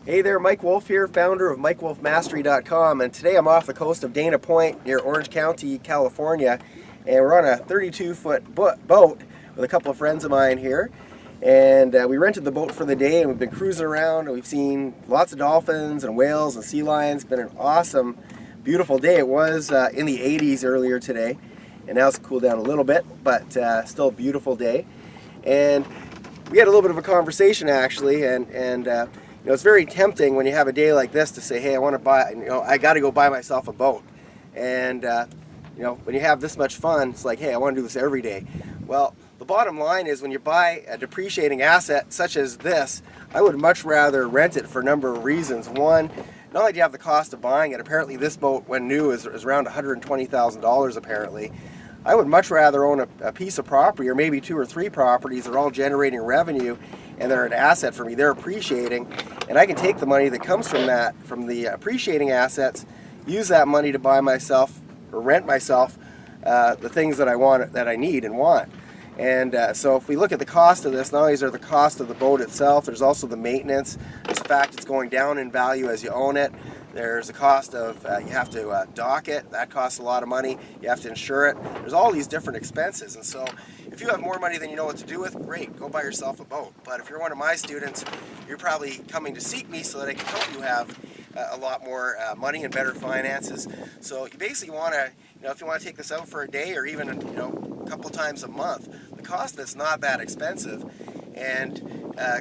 Hey there, Mike Wolf here, founder of MikeWolfMastery.com, and today I'm off the coast of Dana Point near Orange County, California, and we're on a 32-foot boat with a couple of friends of mine here, and we rented the boat for the day, and we've been cruising around, and we've seen lots of dolphins and whales and sea lions. It's been an awesome, beautiful day. It was in the 80s earlier today, and now it's cooled down a little bit, but still a beautiful day. And we had a little bit of a conversation actually, and you know, it's very tempting when you have a day like this to say, hey, I want to buy, you know, I got to go buy myself a boat. And you know, when you have this much fun, it's like, hey, I want to do this every day. Well, the bottom line is when you buy a depreciating asset such as this, I would much rather rent it for a number of reasons. One, not only do you have the cost of buying it, apparently this boat when new is around $120,000 apparently. I would much rather own a piece of property, or maybe 2 or 3 properties that are all generating revenue and they're an asset for me, they're appreciating, and I can take the money that comes from that, from the appreciating assets, use that money to buy myself or rent myself the things that I want, that I need and want. And so if we look at the cost of this, not only is there the cost of the boat itself, there's also the maintenance. There's the fact it's going down in value as you own it. There's the cost of, you have to dock it, that costs a lot of money. You have to insure it. There's all these different expenses. And so if you have more money than you know what to do with, great, go buy yourself a boat. But if you're one of my students, you're probably coming to seek me so that I can help you have a lot more money and better finances. So you basically want to, you know, if you want to take this out for a day or even, you know, a couple times a month, the cost of it's not that expensive, and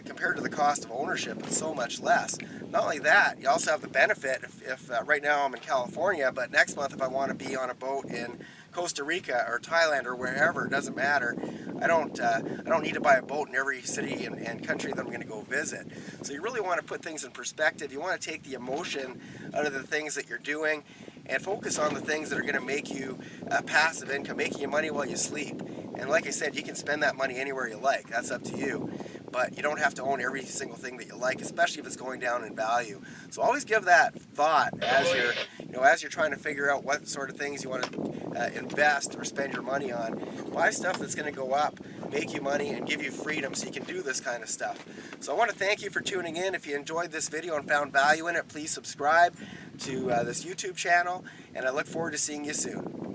compared to the cost of ownership, it's so much less. Not only that, you also have the benefit if right now I'm in California, but next month if I want to be on a boat in Costa Rica or Thailand or wherever, it doesn't matter. I don't need to buy a boat in every city and country that I'm going to go visit. So you really want to put things in perspective. You want to take the emotion out of the things that you're doing and focus on the things that are going to make you passive income, making you money while you sleep. And like I said, you can spend that money anywhere you like. That's up to you. But you don't have to own every single thing that you like, especially if it's going down in value. So always give that thought as you're, you know, as you're trying to figure out what sort of things you want to invest or spend your money on. Buy stuff that's going to go up, make you money, and give you freedom so you can do this kind of stuff. So I want to thank you for tuning in. If you enjoyed this video and found value in it, please subscribe to this YouTube channel, and I look forward to seeing you soon.